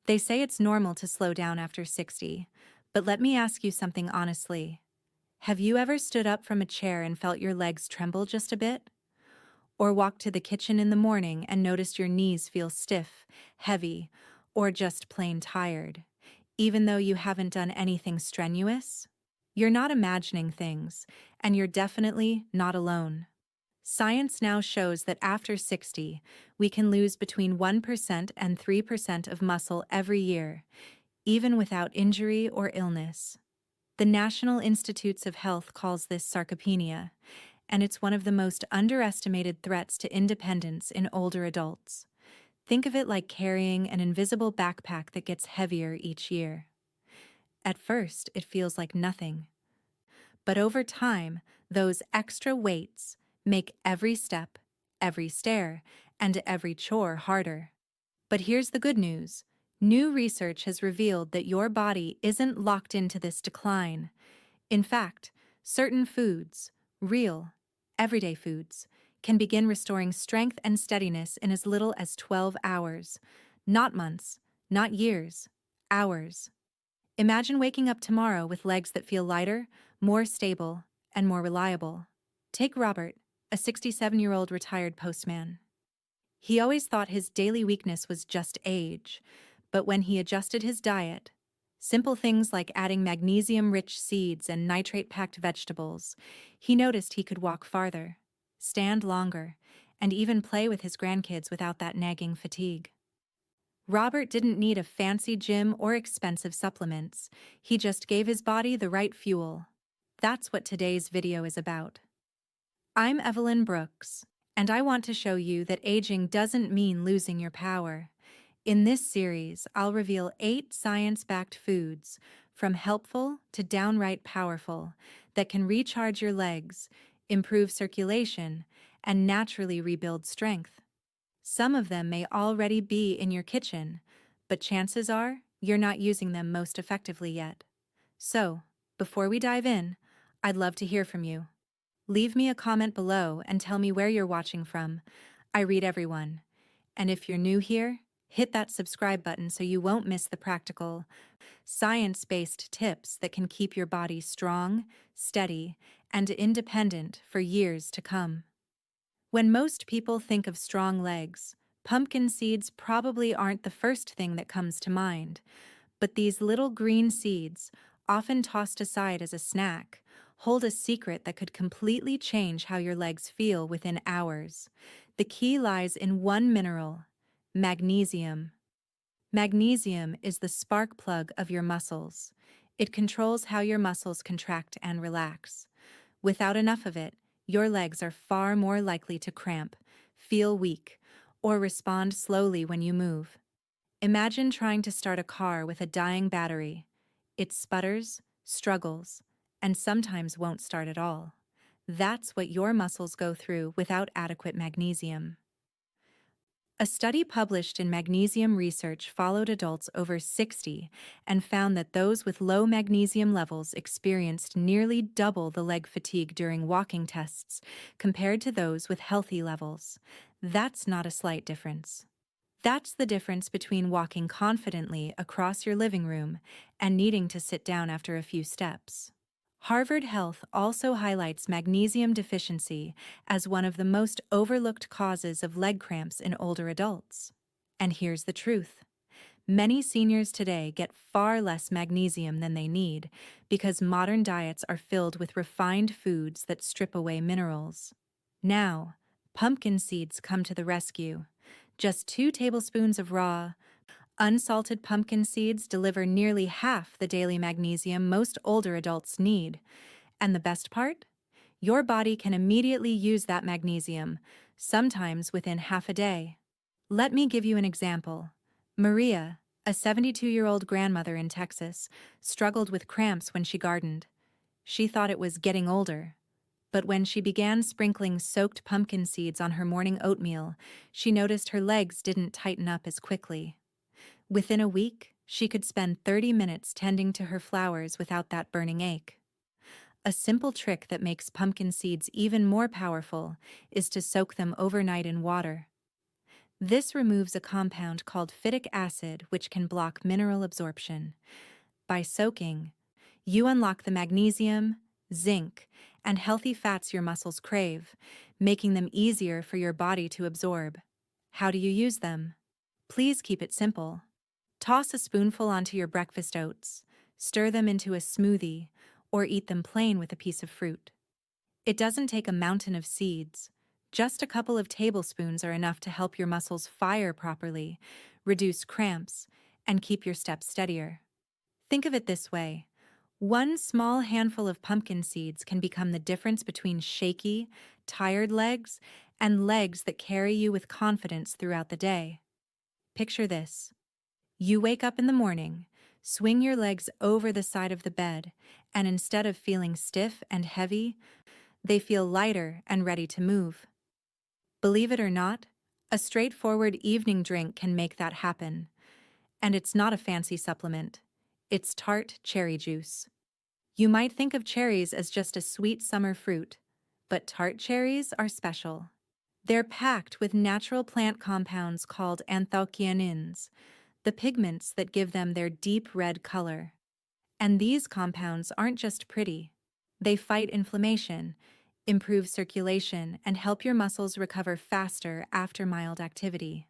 They say it's normal to slow down after 60, but let me ask you something honestly. Have you ever stood up from a chair and felt your legs tremble just a bit? Or walked to the kitchen in the morning and noticed your knees feel stiff, heavy, or just plain tired, even though you haven't done anything strenuous? You're not imagining things, and you're definitely not alone. Science now shows that after 60, we can lose between 1% and 3% of muscle every year, even without injury or illness. The National Institutes of Health calls this sarcopenia, and it's one of the most underestimated threats to independence in older adults. Think of it like carrying an invisible backpack that gets heavier each year. At first, it feels like nothing. But over time, those extra weights make every step, every stair, and every chore harder. But here's the good news. New research has revealed that your body isn't locked into this decline. In fact, certain foods, real, everyday foods, can begin restoring strength and steadiness in as little as 12 hours. Not months, not years, hours. Imagine waking up tomorrow with legs that feel lighter, more stable, and more reliable. Take Robert, a 67-year-old retired postman. He always thought his daily weakness was just age, but when he adjusted his diet, simple things like adding magnesium-rich seeds and nitrate-packed vegetables, he noticed he could walk farther, stand longer, and even play with his grandkids without that nagging fatigue. Robert didn't need a fancy gym or expensive supplements. He just gave his body the right fuel. That's what today's video is about. I'm Evelyn Brooks, and I want to show you that aging doesn't mean losing your power. In this series, I'll reveal 8 science-backed foods, from helpful to downright powerful, that can recharge your legs, improve circulation, and naturally rebuild strength. Some of them may already be in your kitchen, but chances are you're not using them most effectively yet. So, before we dive in, I'd love to hear from you. Leave me a comment below and tell me where you're watching from. I read everyone. And if you're new here, hit that subscribe button so you won't miss the practical, science-based tips that can keep your body strong, steady, and independent for years to come. When most people think of strong legs, pumpkin seeds probably aren't the first thing that comes to mind. But these little green seeds, often tossed aside as a snack, hold a secret that could completely change how your legs feel within hours. The key lies in one mineral: magnesium. Magnesium is the spark plug of your muscles. It controls how your muscles contract and relax. Without enough of it, your legs are far more likely to cramp, feel weak, or respond slowly when you move. Imagine trying to start a car with a dying battery. It sputters, struggles, and sometimes won't start at all. That's what your muscles go through without adequate magnesium. A study published in Magnesium Research followed adults over 60 and found that those with low magnesium levels experienced nearly double the leg fatigue during walking tests compared to those with healthy levels. That's not a slight difference. That's the difference between walking confidently across your living room and needing to sit down after a few steps. Harvard Health also highlights magnesium deficiency as one of the most overlooked causes of leg cramps in older adults. And here's the truth. Many seniors today get far less magnesium than they need because modern diets are filled with refined foods that strip away minerals. Now, pumpkin seeds come to the rescue. Just 2 tablespoons of raw, unsalted pumpkin seeds deliver nearly half the daily magnesium most older adults need. And the best part? Your body can immediately use that magnesium, sometimes within half a day. Let me give you an example. Maria, a 72-year-old grandmother in Texas, struggled with cramps when she gardened. She thought it was getting older. But when she began sprinkling soaked pumpkin seeds on her morning oatmeal, she noticed her legs didn't tighten up as quickly. Within a week, she could spend 30 minutes tending to her flowers without that burning ache. A simple trick that makes pumpkin seeds even more powerful is to soak them overnight in water. This removes a compound called phytic acid, which can block mineral absorption. By soaking, you unlock the magnesium, zinc, and healthy fats your muscles crave, making them easier for your body to absorb. How do you use them? Please keep it simple. Toss a spoonful onto your breakfast oats, stir them into a smoothie, or eat them plain with a piece of fruit. It doesn't take a mountain of seeds. Just a couple of tablespoons are enough to help your muscles fire properly, reduce cramps, and keep your steps steadier. Think of it this way. One small handful of pumpkin seeds can become the difference between shaky, tired legs and legs that carry you with confidence throughout the day. Picture this. You wake up in the morning, swing your legs over the side of the bed, and instead of feeling stiff and heavy, they feel lighter and ready to move. Believe it or not, a straightforward evening drink can make that happen. And it's not a fancy supplement. It's tart cherry juice. You might think of cherries as just a sweet summer fruit, but tart cherries are special. They're packed with natural plant compounds called anthocyanins, the pigments that give them their deep red color. And these compounds aren't just pretty. They fight inflammation, improve circulation, and help your muscles recover faster after mild activity.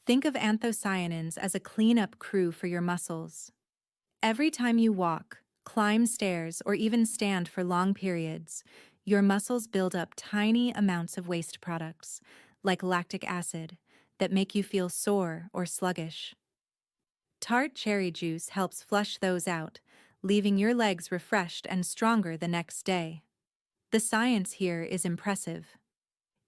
Think of anthocyanins as a cleanup crew for your muscles. Every time you walk, climb stairs, or even stand for long periods, your muscles build up tiny amounts of waste products, like lactic acid, that make you feel sore or sluggish. Tart cherry juice helps flush those out, leaving your legs refreshed and stronger the next day. The science here is impressive.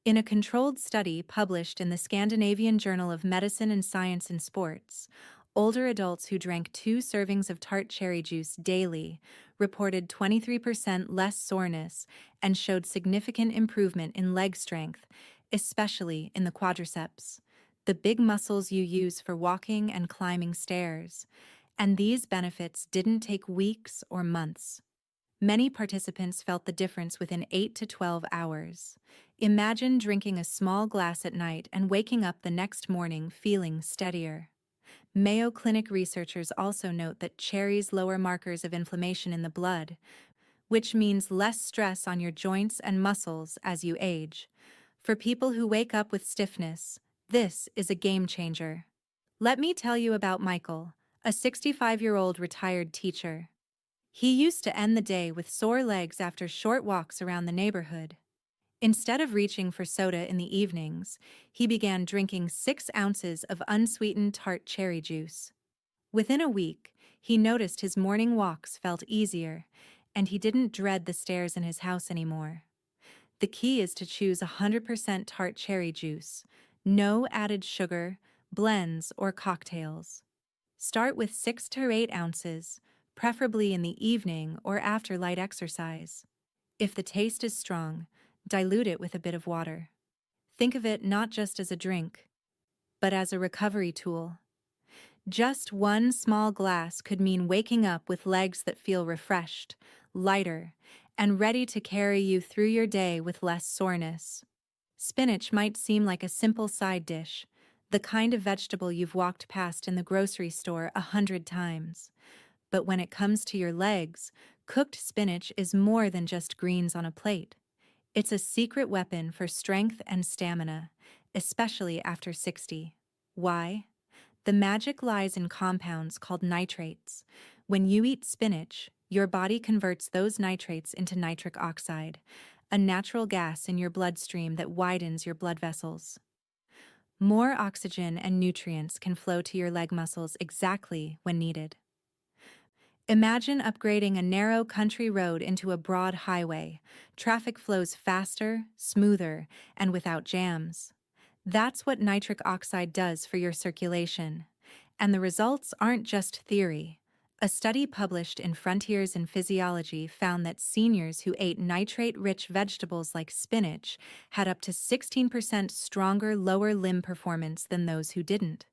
In a controlled study published in the Scandinavian Journal of Medicine and Science in Sports, older adults who drank 2 servings of tart cherry juice daily reported 23% less soreness and showed significant improvement in leg strength, especially in the quadriceps, the big muscles you use for walking and climbing stairs. And these benefits didn't take weeks or months. Many participants felt the difference within 8 to 12 hours. Imagine drinking a small glass at night and waking up the next morning feeling steadier. Mayo Clinic researchers also note that cherries lower markers of inflammation in the blood, which means less stress on your joints and muscles as you age. For people who wake up with stiffness, this is a game changer. Let me tell you about Michael, a 65-year-old retired teacher. He used to end the day with sore legs after short walks around the neighborhood. Instead of reaching for soda in the evenings, he began drinking 6 ounces of unsweetened tart cherry juice. Within a week, he noticed his morning walks felt easier, and he didn't dread the stairs in his house anymore. The key is to choose 100% tart cherry juice, no added sugar, blends, or cocktails. Start with 6 to 8 ounces, preferably in the evening or after light exercise. If the taste is strong, dilute it with a bit of water. Think of it not just as a drink, but as a recovery tool. Just one small glass could mean waking up with legs that feel refreshed, lighter, and ready to carry you through your day with less soreness. Spinach might seem like a simple side dish, the kind of vegetable you've walked past in the grocery store 100 times. But when it comes to your legs, cooked spinach is more than just greens on a plate. It's a secret weapon for strength and stamina, especially after 60. Why? The magic lies in compounds called nitrates. When you eat spinach, your body converts those nitrates into nitric oxide, a natural gas in your bloodstream that widens your blood vessels. More oxygen and nutrients can flow to your leg muscles exactly when needed. Imagine upgrading a narrow country road into a broad highway. Traffic flows faster, smoother, and without jams. That's what nitric oxide does for your circulation. And the results aren't just theory. A study published in Frontiers in Physiology found that seniors who ate nitrate-rich vegetables like spinach had up to 16% stronger lower limb performance than those who didn't.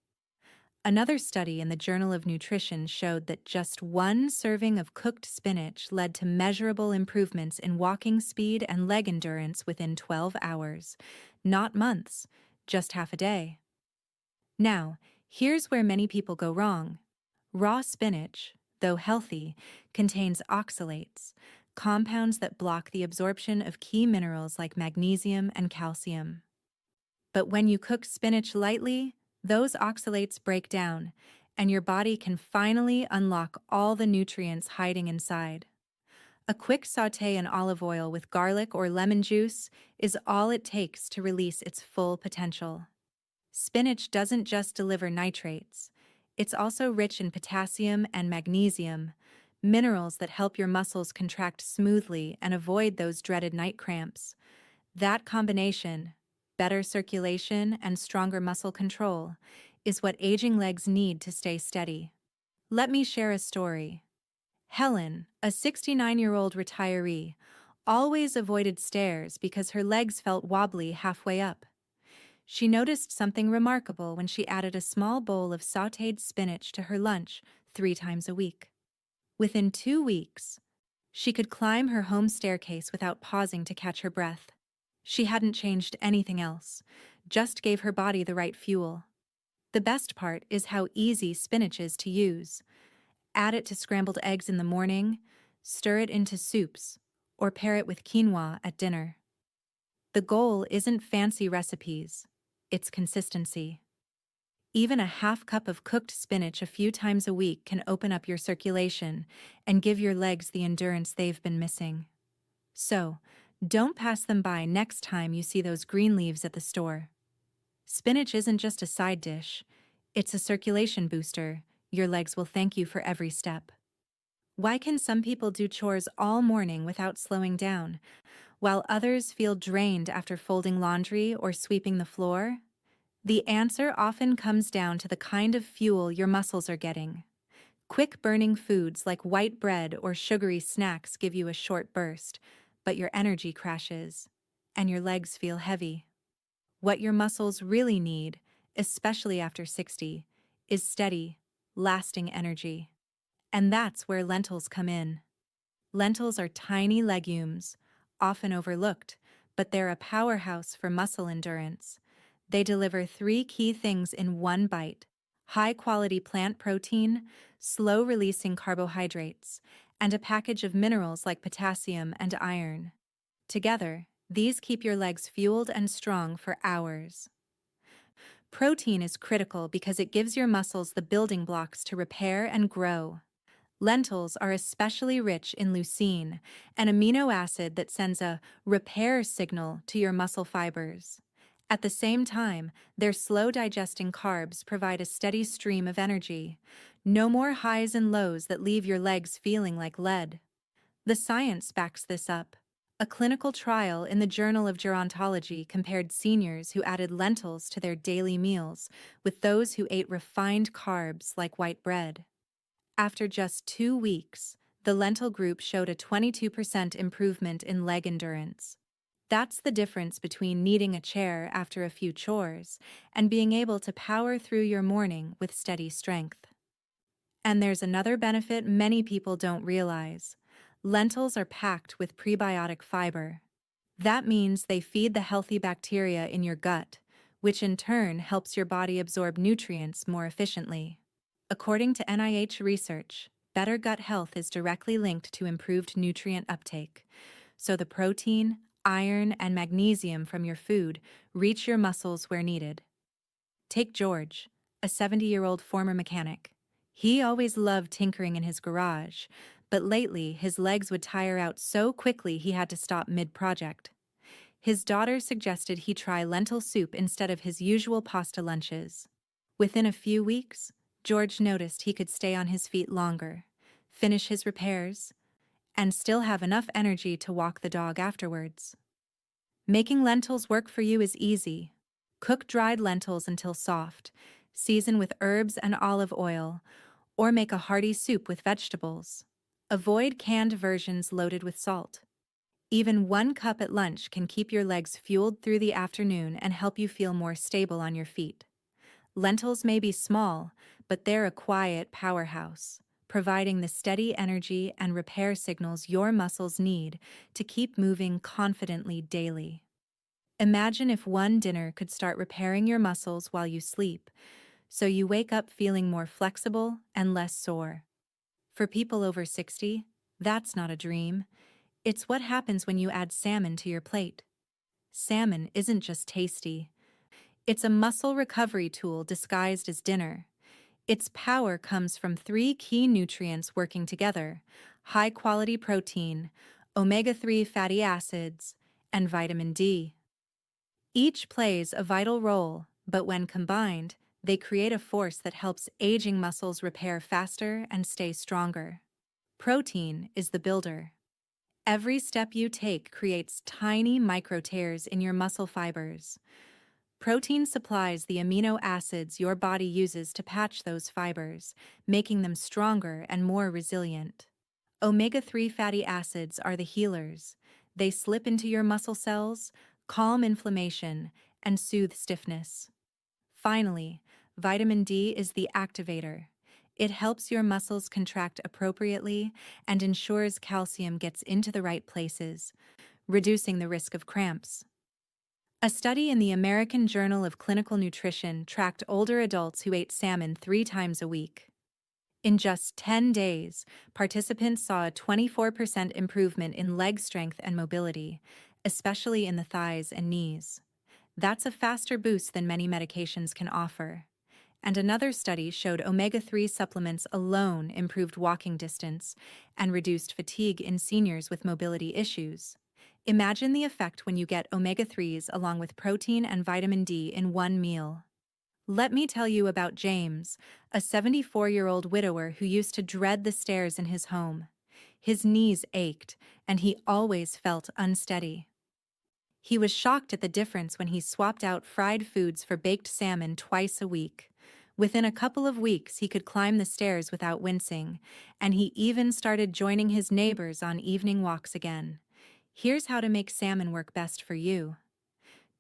Another study in the Journal of Nutrition showed that just 1 serving of cooked spinach led to measurable improvements in walking speed and leg endurance within 12 hours. Not months, just half a day. Now, here's where many people go wrong. Raw spinach, though healthy, contains oxalates, compounds that block the absorption of key minerals like magnesium and calcium. But when you cook spinach lightly, those oxalates break down, and your body can finally unlock all the nutrients hiding inside. A quick sauté in olive oil with garlic or lemon juice is all it takes to release its full potential. Spinach doesn't just deliver nitrates, it's also rich in potassium and magnesium, minerals that help your muscles contract smoothly and avoid those dreaded night cramps. That combination, better circulation and stronger muscle control, is what aging legs need to stay steady. Let me share a story. Helen, a 69-year-old retiree, always avoided stairs because her legs felt wobbly halfway up. She noticed something remarkable when she added a small bowl of sautéed spinach to her lunch 3 times a week. Within 2 weeks, she could climb her home staircase without pausing to catch her breath. She hadn't changed anything else, just gave her body the right fuel. The best part is how easy spinach is to use. Add it to scrambled eggs in the morning, stir it into soups, or pair it with quinoa at dinner. The goal isn't fancy recipes, it's consistency. Even a half cup of cooked spinach a few times a week can open up your circulation and give your legs the endurance they've been missing. So, don't pass them by next time you see those green leaves at the store. Spinach isn't just a side dish, it's a circulation booster. Your legs will thank you for every step. Why can some people do chores all morning without slowing down, while others feel drained after folding laundry or sweeping the floor? The answer often comes down to the kind of fuel your muscles are getting. Quick-burning foods like white bread or sugary snacks give you a short burst, but your energy crashes, and your legs feel heavy. What your muscles really need, especially after 60, is steady, lasting energy. And that's where lentils come in. Lentils are tiny legumes, often overlooked, but they're a powerhouse for muscle endurance. They deliver 3 key things in one bite: high-quality plant protein, slow-releasing carbohydrates, and a package of minerals like potassium and iron. Together, these keep your legs fueled and strong for hours. Protein is critical because it gives your muscles the building blocks to repair and grow. Lentils are especially rich in leucine, an amino acid that sends a repair signal to your muscle fibers. At the same time, their slow-digesting carbs provide a steady stream of energy. No more highs and lows that leave your legs feeling like lead. The science backs this up. A clinical trial in the Journal of Gerontology compared seniors who added lentils to their daily meals with those who ate refined carbs like white bread. After just 2 weeks, the lentil group showed a 22% improvement in leg endurance. That's the difference between needing a chair after a few chores and being able to power through your morning with steady strength. And there's another benefit many people don't realize. Lentils are packed with prebiotic fiber. That means they feed the healthy bacteria in your gut, which in turn helps your body absorb nutrients more efficiently. According to NIH research, better gut health is directly linked to improved nutrient uptake, so the protein, iron, and magnesium from your food reach your muscles where needed. Take George, a 70-year-old former mechanic. He always loved tinkering in his garage, but lately his legs would tire out so quickly he had to stop mid-project. His daughter suggested he try lentil soup instead of his usual pasta lunches. Within a few weeks, George noticed he could stay on his feet longer, finish his repairs, and still have enough energy to walk the dog afterwards. Making lentils work for you is easy. Cook dried lentils until soft, season with herbs and olive oil, or make a hearty soup with vegetables. Avoid canned versions loaded with salt. Even 1 cup at lunch can keep your legs fueled through the afternoon and help you feel more stable on your feet. Lentils may be small, but they're a quiet powerhouse, providing the steady energy and repair signals your muscles need to keep moving confidently daily. Imagine if one dinner could start repairing your muscles while you sleep, so you wake up feeling more flexible and less sore. For people over 60, that's not a dream. It's what happens when you add salmon to your plate. Salmon isn't just tasty. It's a muscle recovery tool disguised as dinner. Its power comes from three key nutrients working together: high-quality protein, omega-3 fatty acids, and vitamin D. Each plays a vital role, but when combined, they create a force that helps aging muscles repair faster and stay stronger. Protein is the builder. Every step you take creates tiny micro tears in your muscle fibers. Protein supplies the amino acids your body uses to patch those fibers, making them stronger and more resilient. Omega-3 fatty acids are the healers. They slip into your muscle cells, calm inflammation, and soothe stiffness. Finally, vitamin D is the activator. It helps your muscles contract appropriately and ensures calcium gets into the right places, reducing the risk of cramps. A study in the American Journal of Clinical Nutrition tracked older adults who ate salmon 3 times a week. In just 10 days, participants saw a 24% improvement in leg strength and mobility, especially in the thighs and knees. That's a faster boost than many medications can offer. And another study showed omega-3 supplements alone improved walking distance and reduced fatigue in seniors with mobility issues. Imagine the effect when you get omega-3s along with protein and vitamin D in one meal. Let me tell you about James, a 74-year-old widower who used to dread the stairs in his home. His knees ached, and he always felt unsteady. He was shocked at the difference when he swapped out fried foods for baked salmon twice a week. Within a couple of weeks, he could climb the stairs without wincing, and he even started joining his neighbors on evening walks again. Here's how to make salmon work best for you.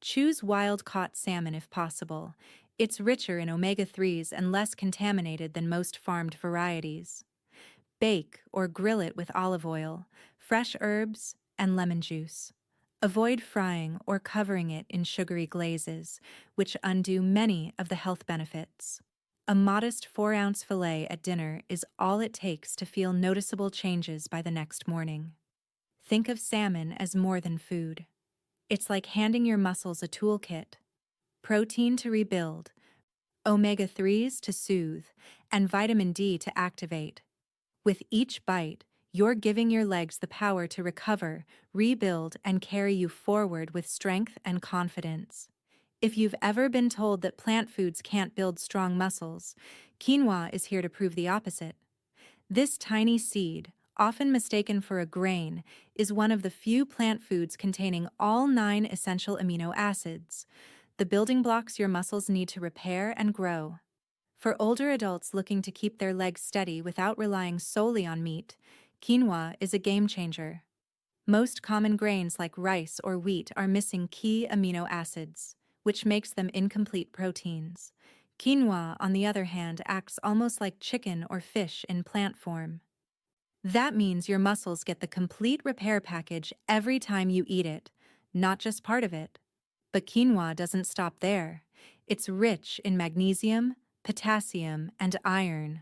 Choose wild-caught salmon if possible. It's richer in omega-3s and less contaminated than most farmed varieties. Bake or grill it with olive oil, fresh herbs, and lemon juice. Avoid frying or covering it in sugary glazes, which undo many of the health benefits. A modest 4-ounce fillet at dinner is all it takes to feel noticeable changes by the next morning. Think of salmon as more than food. It's like handing your muscles a toolkit: protein to rebuild, omega-3s to soothe, and vitamin D to activate. With each bite, you're giving your legs the power to recover, rebuild, and carry you forward with strength and confidence. If you've ever been told that plant foods can't build strong muscles, quinoa is here to prove the opposite. This tiny seed, often mistaken for a grain, is one of the few plant foods containing all 9 essential amino acids, the building blocks your muscles need to repair and grow. For older adults looking to keep their legs steady without relying solely on meat, quinoa is a game changer. Most common grains like rice or wheat are missing key amino acids, which makes them incomplete proteins. Quinoa, on the other hand, acts almost like chicken or fish in plant form. That means your muscles get the complete repair package every time you eat it, not just part of it. But quinoa doesn't stop there. It's rich in magnesium, potassium, and iron,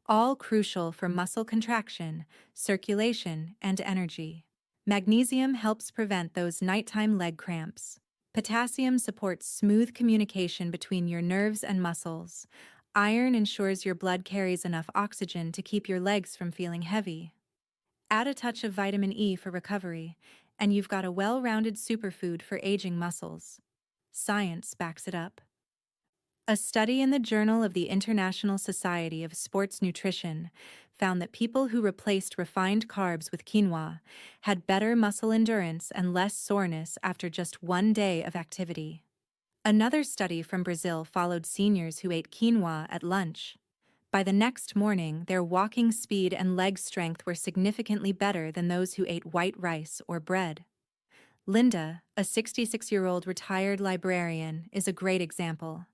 all crucial for muscle contraction, circulation, and energy. Magnesium helps prevent those nighttime leg cramps. Potassium supports smooth communication between your nerves and muscles. Iron ensures your blood carries enough oxygen to keep your legs from feeling heavy. Add a touch of vitamin E for recovery, and you've got a well-rounded superfood for aging muscles. Science backs it up. A study in the Journal of the International Society of Sports Nutrition found that people who replaced refined carbs with quinoa had better muscle endurance and less soreness after just 1 day of activity. Another study from Brazil followed seniors who ate quinoa at lunch. By the next morning, their walking speed and leg strength were significantly better than those who ate white rice or bread. Linda, a 66-year-old retired librarian, is a great example.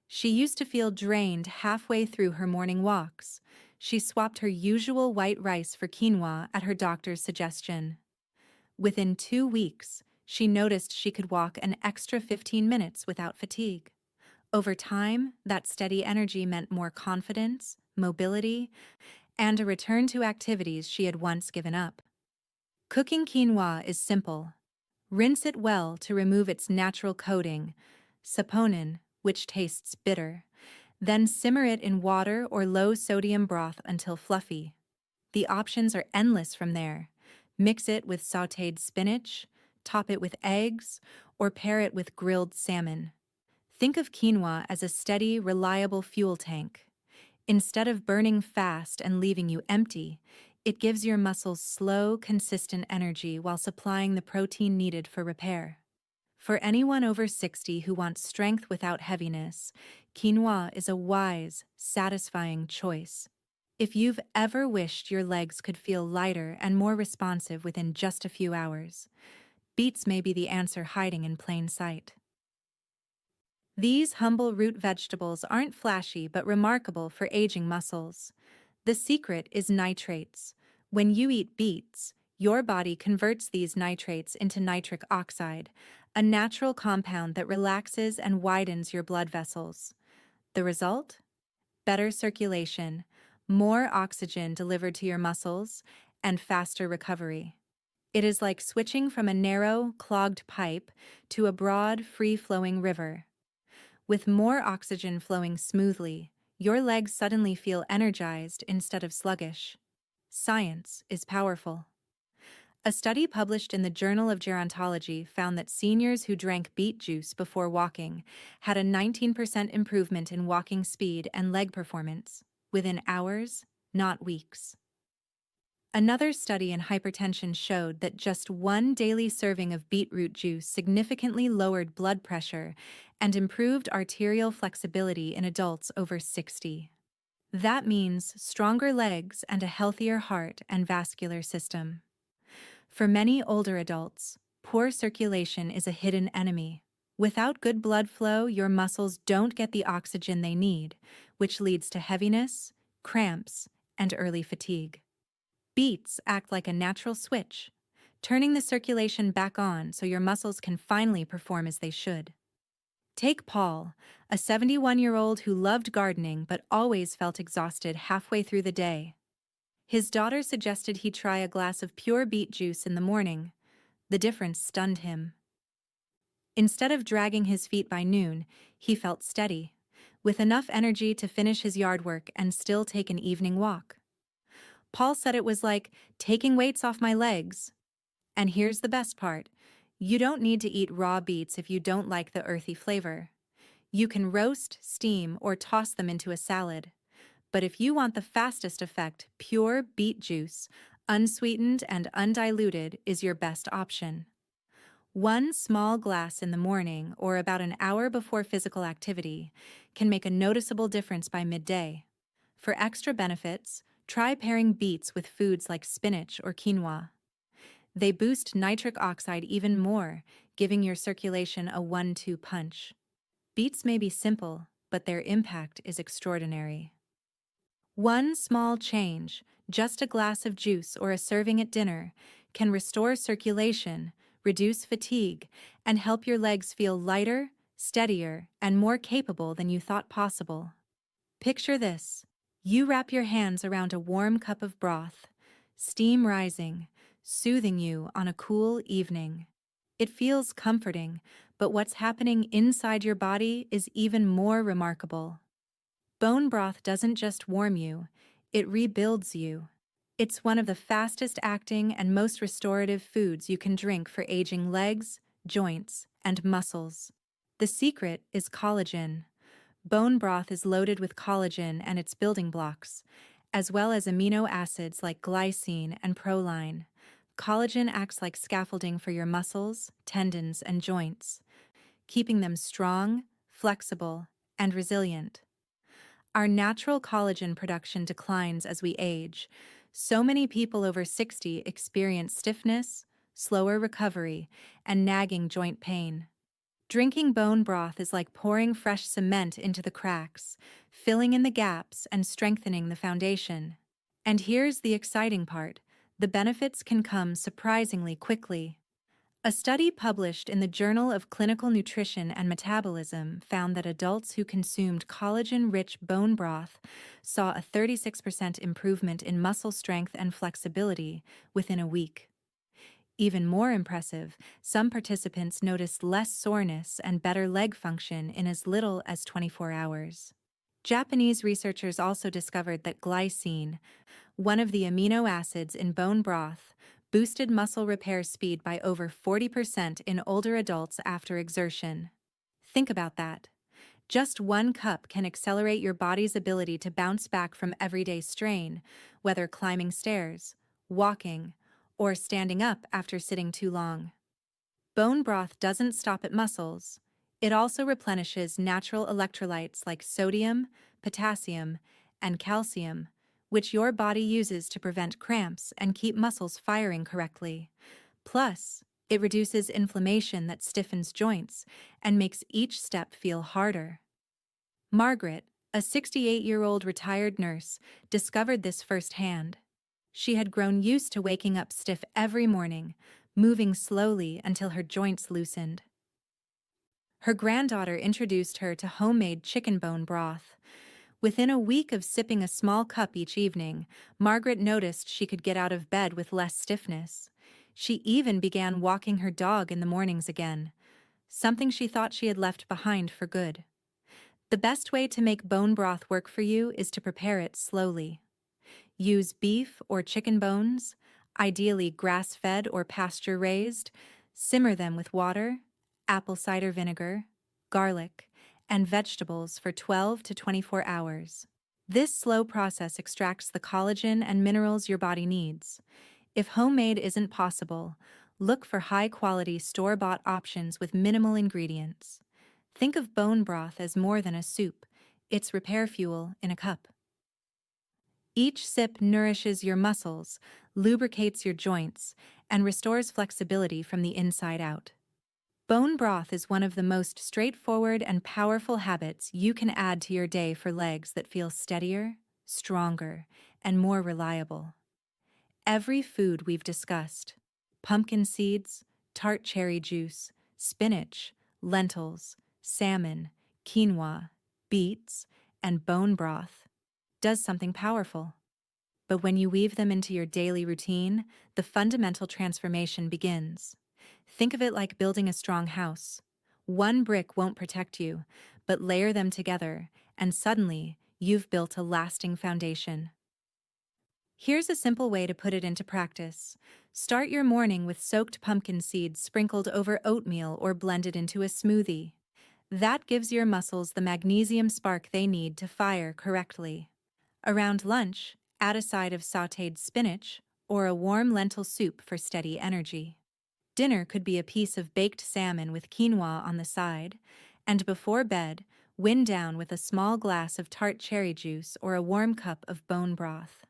She used to feel drained halfway through her morning walks. She swapped her usual white rice for quinoa at her doctor's suggestion. Within 2 weeks, she noticed she could walk an extra 15 minutes without fatigue. Over time, that steady energy meant more confidence, mobility, and a return to activities she had once given up. Cooking quinoa is simple. Rinse it well to remove its natural coating, saponin, which tastes bitter. Then simmer it in water or low-sodium broth until fluffy. The options are endless from there. Mix it with sautéed spinach, top it with eggs, or pair it with grilled salmon. Think of quinoa as a steady, reliable fuel tank. Instead of burning fast and leaving you empty, it gives your muscles slow, consistent energy while supplying the protein needed for repair. For anyone over 60 who wants strength without heaviness, quinoa is a wise, satisfying choice. If you've ever wished your legs could feel lighter and more responsive within just a few hours, beets may be the answer hiding in plain sight. These humble root vegetables aren't flashy but remarkable for aging muscles. The secret is nitrates. When you eat beets, your body converts these nitrates into nitric oxide, a natural compound that relaxes and widens your blood vessels. The result? Better circulation, more oxygen delivered to your muscles, and faster recovery. It is like switching from a narrow, clogged pipe to a broad, free-flowing river. With more oxygen flowing smoothly, your legs suddenly feel energized instead of sluggish. Science is powerful. A study published in the Journal of Gerontology found that seniors who drank beet juice before walking had a 19% improvement in walking speed and leg performance, within hours, not weeks. Another study in hypertension showed that just one daily serving of beetroot juice significantly lowered blood pressure and improved arterial flexibility in adults over 60. That means stronger legs and a healthier heart and vascular system. For many older adults, poor circulation is a hidden enemy. Without good blood flow, your muscles don't get the oxygen they need, which leads to heaviness, cramps, and early fatigue. Beets act like a natural switch, turning the circulation back on so your muscles can finally perform as they should. Take Paul, a 71-year-old who loved gardening but always felt exhausted halfway through the day. His daughter suggested he try a glass of pure beet juice in the morning. The difference stunned him. Instead of dragging his feet by noon, he felt steady, with enough energy to finish his yard work and still take an evening walk. Paul said it was like taking weights off my legs. And here's the best part. You don't need to eat raw beets if you don't like the earthy flavor. You can roast, steam, or toss them into a salad. But if you want the fastest effect, pure beet juice, unsweetened and undiluted, is your best option. One small glass in the morning or about an hour before physical activity can make a noticeable difference by midday. For extra benefits, try pairing beets with foods like spinach or quinoa. They boost nitric oxide even more, giving your circulation a 1-2 punch. Beets may be simple, but their impact is extraordinary. One small change, just a glass of juice or a serving at dinner, can restore circulation, reduce fatigue, and help your legs feel lighter, steadier, and more capable than you thought possible. Picture this. You wrap your hands around a warm cup of broth, steam rising, soothing you on a cool evening. It feels comforting, but what's happening inside your body is even more remarkable. Bone broth doesn't just warm you, it rebuilds you. It's one of the fastest acting and most restorative foods you can drink for aging legs, joints, and muscles. The secret is collagen. Bone broth is loaded with collagen and its building blocks, as well as amino acids like glycine and proline. Collagen acts like scaffolding for your muscles, tendons, and joints, keeping them strong, flexible, and resilient. Our natural collagen production declines as we age. So many people over 60 experience stiffness, slower recovery, and nagging joint pain. Drinking bone broth is like pouring fresh cement into the cracks, filling in the gaps and strengthening the foundation. And here's the exciting part. The benefits can come surprisingly quickly. A study published in the Journal of Clinical Nutrition and Metabolism found that adults who consumed collagen-rich bone broth saw a 36% improvement in muscle strength and flexibility within a week. Even more impressive, some participants noticed less soreness and better leg function in as little as 24 hours. Japanese researchers also discovered that glycine, one of the amino acids in bone broth, boosted muscle repair speed by over 40% in older adults after exertion. Think about that. Just 1 cup can accelerate your body's ability to bounce back from everyday strain, whether climbing stairs, walking, or standing up after sitting too long. Bone broth doesn't stop at muscles. It also replenishes natural electrolytes like sodium, potassium, and calcium, which your body uses to prevent cramps and keep muscles firing correctly. Plus, it reduces inflammation that stiffens joints and makes each step feel harder. Margaret, a 68-year-old retired nurse, discovered this firsthand. She had grown used to waking up stiff every morning, moving slowly until her joints loosened. Her granddaughter introduced her to homemade chicken bone broth. Within a week of sipping a small cup each evening, Margaret noticed she could get out of bed with less stiffness. She even began walking her dog in the mornings again, something she thought she had left behind for good. The best way to make bone broth work for you is to prepare it slowly. Use beef or chicken bones, ideally grass-fed or pasture-raised. Simmer them with water, apple cider vinegar, garlic, and vegetables for 12 to 24 hours. This slow process extracts the collagen and minerals your body needs. If homemade isn't possible, look for high-quality store-bought options with minimal ingredients. Think of bone broth as more than a soup. It's repair fuel in a cup. Each sip nourishes your muscles, lubricates your joints, and restores flexibility from the inside out. Bone broth is one of the most straightforward and powerful habits you can add to your day for legs that feel steadier, stronger, and more reliable. Every food we've discussed, pumpkin seeds, tart cherry juice, spinach, lentils, salmon, quinoa, beets, and bone broth, does something powerful. But when you weave them into your daily routine, the fundamental transformation begins. Think of it like building a strong house. One brick won't protect you, but layer them together, and suddenly, you've built a lasting foundation. Here's a simple way to put it into practice. Start your morning with soaked pumpkin seeds sprinkled over oatmeal or blended into a smoothie. That gives your muscles the magnesium spark they need to fire correctly. Around lunch, add a side of sautéed spinach or a warm lentil soup for steady energy. Dinner could be a piece of baked salmon with quinoa on the side, and before bed, wind down with a small glass of tart cherry juice or a warm cup of bone broth.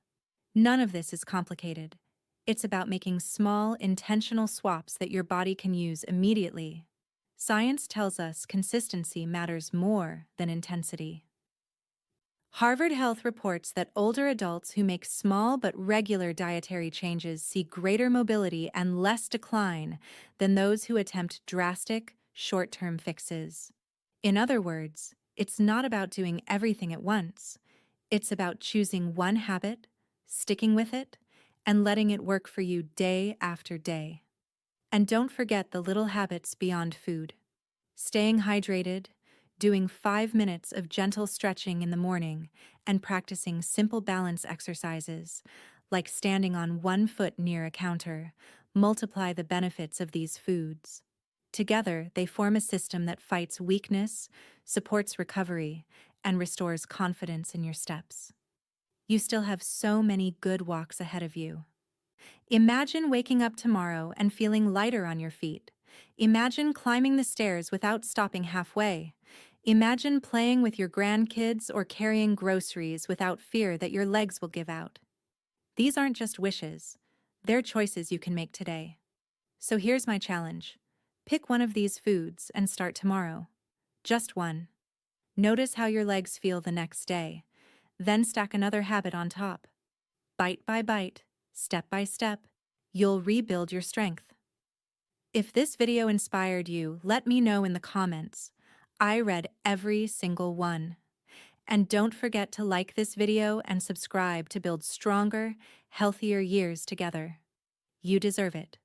None of this is complicated. It's about making small, intentional swaps that your body can use immediately. Science tells us consistency matters more than intensity. Harvard Health reports that older adults who make small but regular dietary changes see greater mobility and less decline than those who attempt drastic, short-term fixes. In other words, it's not about doing everything at once. It's about choosing one habit, sticking with it, and letting it work for you day after day. And don't forget the little habits beyond food. Staying hydrated, doing 5 minutes of gentle stretching in the morning, and practicing simple balance exercises, like standing on one foot near a counter, multiply the benefits of these foods. Together, they form a system that fights weakness, supports recovery, and restores confidence in your steps. You still have so many good walks ahead of you. Imagine waking up tomorrow and feeling lighter on your feet. Imagine climbing the stairs without stopping halfway. Imagine playing with your grandkids or carrying groceries without fear that your legs will give out. These aren't just wishes. They're choices you can make today. So here's my challenge. Pick one of these foods and start tomorrow. Just one. Notice how your legs feel the next day. Then stack another habit on top. Bite by bite, step by step, you'll rebuild your strength. If this video inspired you, let me know in the comments. I read every single one. And don't forget to like this video and subscribe to build stronger, healthier years together. You deserve it.